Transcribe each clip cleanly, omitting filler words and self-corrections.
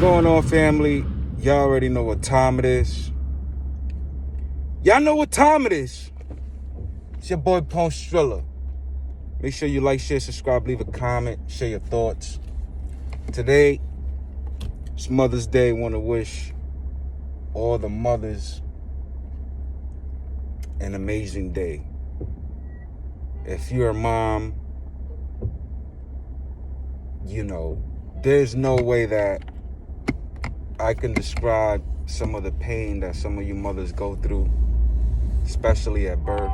Going on, family? Y'all already know what time it is. Y'all know what time it is. It's your boy PoneStrilla. Make sure you like, share, subscribe, leave a comment, share your thoughts. Today, it's Mother's Day. Want to wish all the mothers an amazing day. If you're a mom, you know, there's no way that I can describe some of the pain that some of you mothers go through, especially at birth.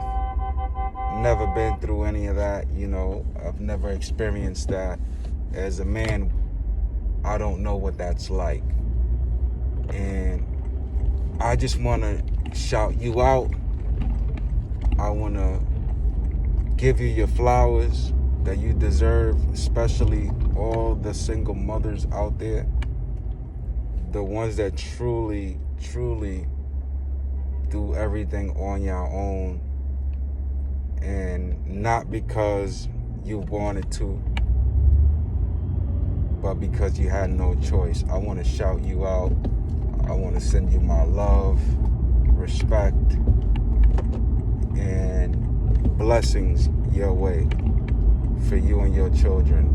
Never been through any of that, you know. I've never experienced that. As a man, I don't know what that's like. And I just want to shout you out. I want to give you your flowers that you deserve, especially all the single mothers out there. The ones that truly do everything on your own, and not because you wanted to, but because you had no choice. I want to shout you out. I want to send you my love, respect, and blessings your way for you and your children.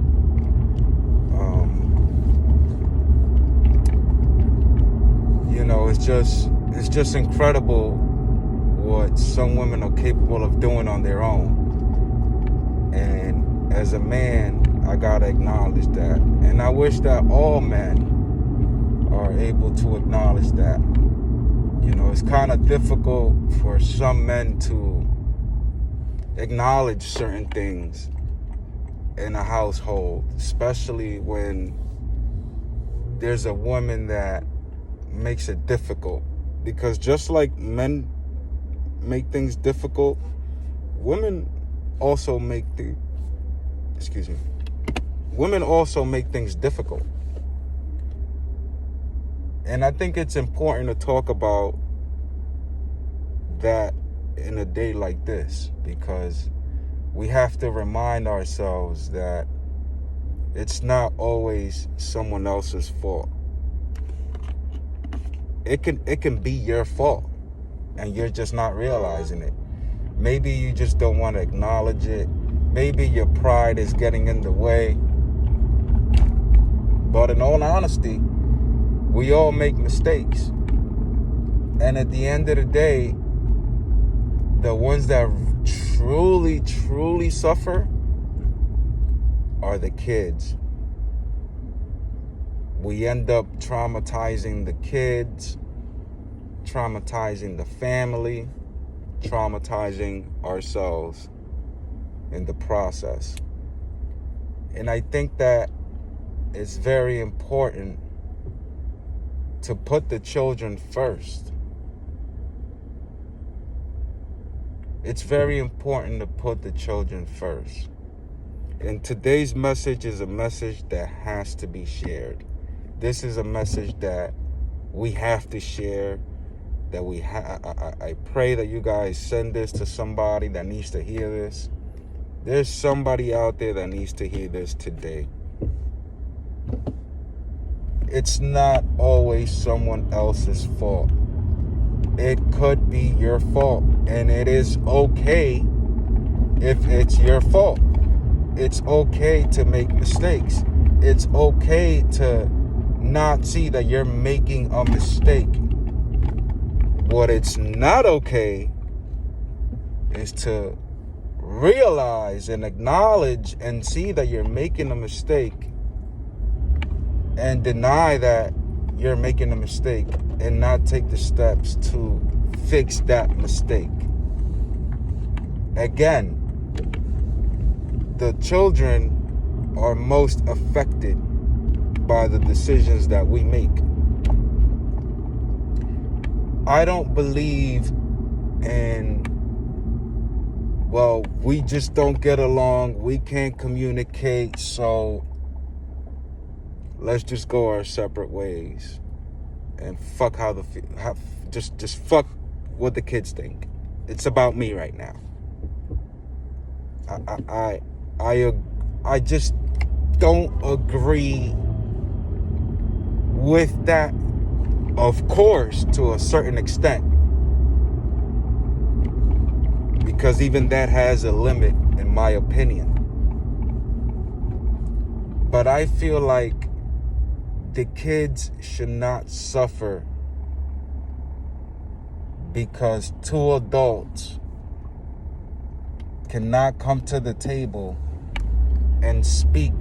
You know, it's just incredible what some women are capable of doing on their own. And as a man, I gotta acknowledge that. And I wish that all men are able to acknowledge that. You know, it's kind of difficult for some men to acknowledge certain things in a household, especially when there's a woman that makes it difficult. Because just like men make things difficult, women also make things difficult. And I think it's important to talk about that in a day like this, because we have to remind ourselves that it's not always someone else's fault. It can be your fault, and you're just not realizing it. Maybe you just don't want to acknowledge it. Maybe your pride is getting in the way. But in all honesty, we all make mistakes. And at the end of the day, the ones that truly suffer are the kids. We end up traumatizing the kids, traumatizing the family, traumatizing ourselves in the process. And I think that it's very important to put the children first. It's very important to put the children first. And today's message is a message that has to be shared. This is a message that we have to share. That I pray that you guys send this to somebody that needs to hear this. There's somebody out there that needs to hear this today. It's not always someone else's fault. It could be your fault, and it is okay if it's your fault. It's okay to make mistakes. It's okay to not see that you're making a mistake. What it's not okay is to realize and acknowledge and see that you're making a mistake and deny that you're making a mistake and not take the steps to fix that mistake. Again, the children are most affected by the decisions that we make. I don't believe in, well, we just don't get along, we can't communicate, so let's just go our separate ways and fuck just fuck what the kids think. It's about me right now. I just don't agree with that, of course, to a certain extent, because even that has a limit, in my opinion. But I feel like the kids should not suffer because two adults cannot come to the table and speak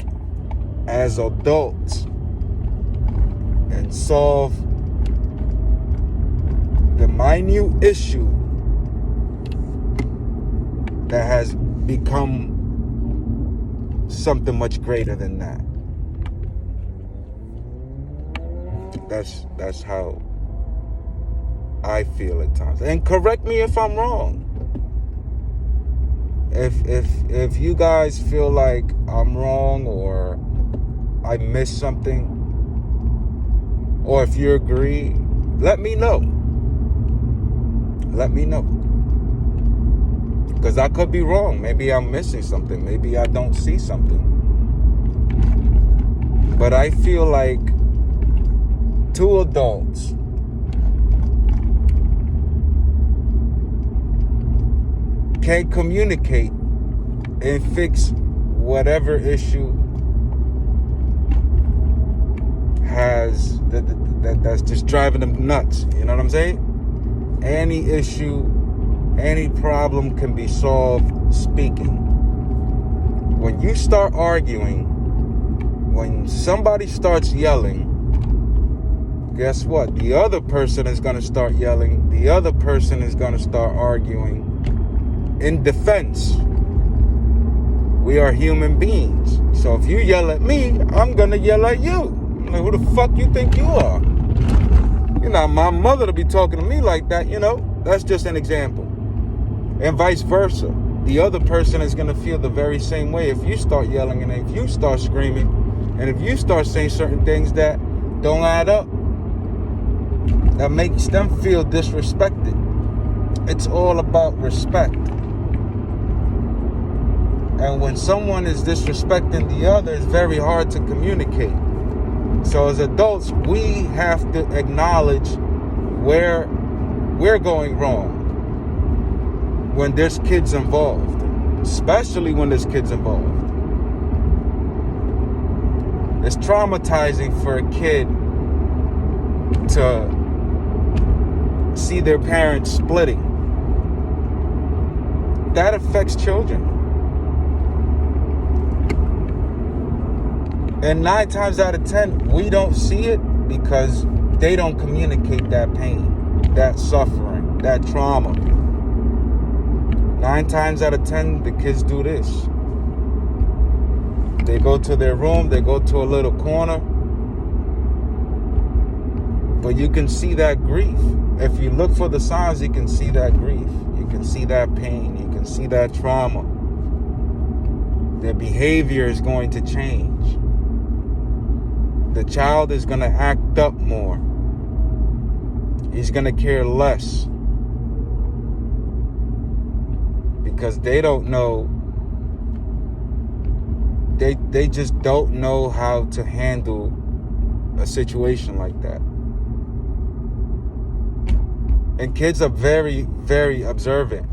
as adults and solve the minute issue that has become something much greater than that. That's how I feel at times. And correct me if I'm wrong. If you guys feel like I'm wrong or I missed something, or if you agree, let me know. Let me know. Because I could be wrong. Maybe I'm missing something. Maybe I don't see something. But I feel like two adults can communicate and fix whatever issue has that's just driving them nuts. You know what I'm saying? Any issue, any problem can be solved speaking. When you start arguing, when somebody starts yelling, guess what? The other person is going to start yelling. The other person is going to start arguing in defense. We are human beings. So if you yell at me, I'm going to yell at you. I'm like, who the fuck you think you are? You're not my mother to be talking to me like that, you know? That's just an example. And vice versa. The other person is going to feel the very same way if you start yelling and if you start screaming and if you start saying certain things that don't add up, that makes them feel disrespected. It's all about respect. And when someone is disrespecting the other, it's very hard to communicate. So as adults, we have to acknowledge where we're going wrong when there's kids involved, especially when there's kids involved. It's traumatizing for a kid to see their parents splitting. That affects children. And 9 times out of 10, we don't see it because they don't communicate that pain, that suffering, that trauma. 9 times out of 10, the kids do this. They go to their room, they go to a little corner. But you can see that grief. If you look for the signs, you can see that grief. You can see that pain. You can see that trauma. Their behavior is going to change. The child is going to act up more. He's going to care less. Because they don't know. They just don't know how to handle a situation like that. And kids are very, very observant.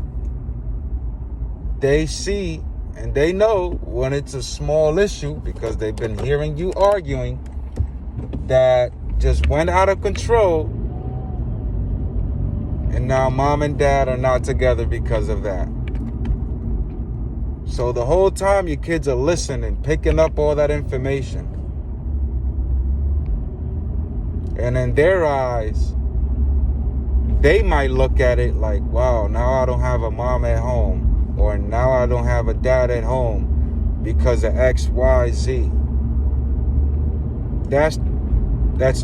They see and they know when it's a small issue because they've been hearing you arguing that just went out of control, and now mom and dad are not together because of that. So the whole time your kids are listening, picking up all that information. And in their eyes, they might look at it like, wow, now I don't have a mom at home, or now I don't have a dad at home because of X, Y, Z. That's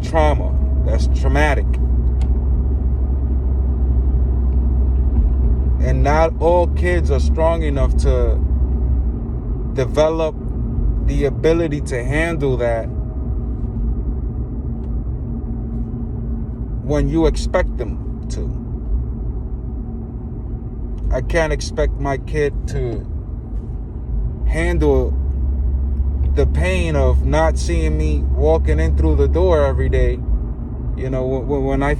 trauma. That's traumatic. And not all kids are strong enough to develop the ability to handle that when you expect them to. I can't expect my kid to handle the pain of not seeing me walking in through the door every day, you know, when I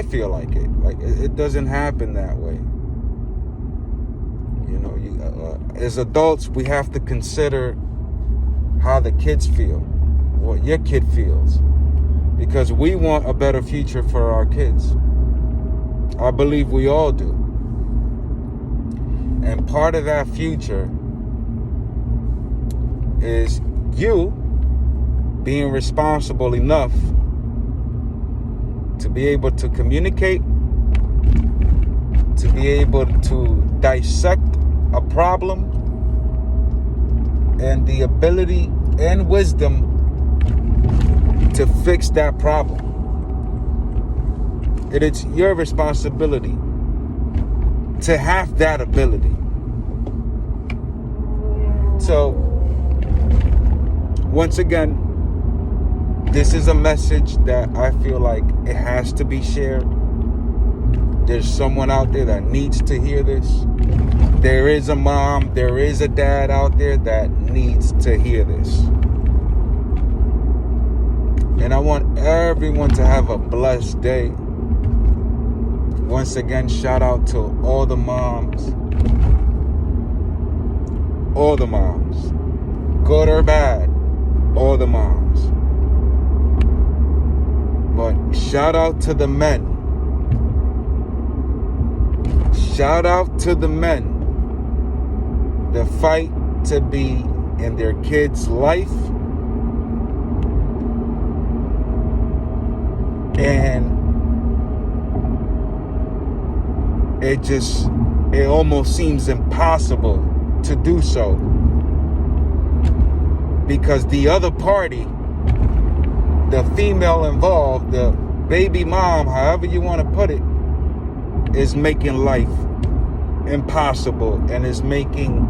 feel like it. Like, it doesn't happen that way. You know, as adults, we have to consider how the kids feel, what your kid feels, because we want a better future for our kids. I believe we all do. And part of that future is you being responsible enough to be able to communicate, to be able to dissect a problem, and the ability and wisdom to fix that problem. It's your responsibility to have that ability. So, once again, this is a message that I feel like it has to be shared. There's someone out there that needs to hear this. There is a mom, there is a dad out there that needs to hear this. And I want everyone to have a blessed day. Once again, shout out to all the moms. All the moms. Good or bad, all the moms. But shout out to the men. Shout out to the men that fight to be in their kids' life. And it almost seems impossible to do so, because the other party, the female involved, the baby mom, however you want to put it, is making life impossible and is making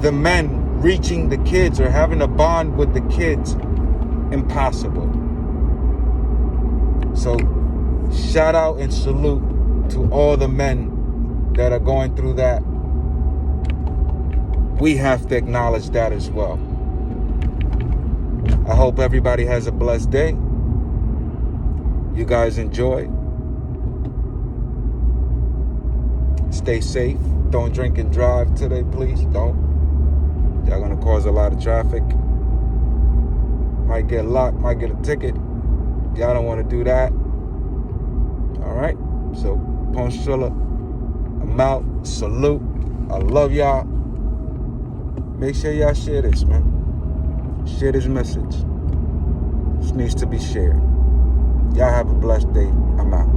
the men reaching the kids or having a bond with the kids impossible. So shout out and salute to all the men that are going through that. We have to acknowledge that as well. I hope everybody has a blessed day. You guys enjoy. Stay safe. Don't drink and drive today, please. Don't. Y'all gonna cause a lot of traffic. Might get locked, might get a ticket. Y'all don't want to do that. All right. So, PoneStrilla, I'm out. Salute. I love y'all. Make sure y'all share this, man. Share this message. This needs to be shared. Y'all have a blessed day. I'm out.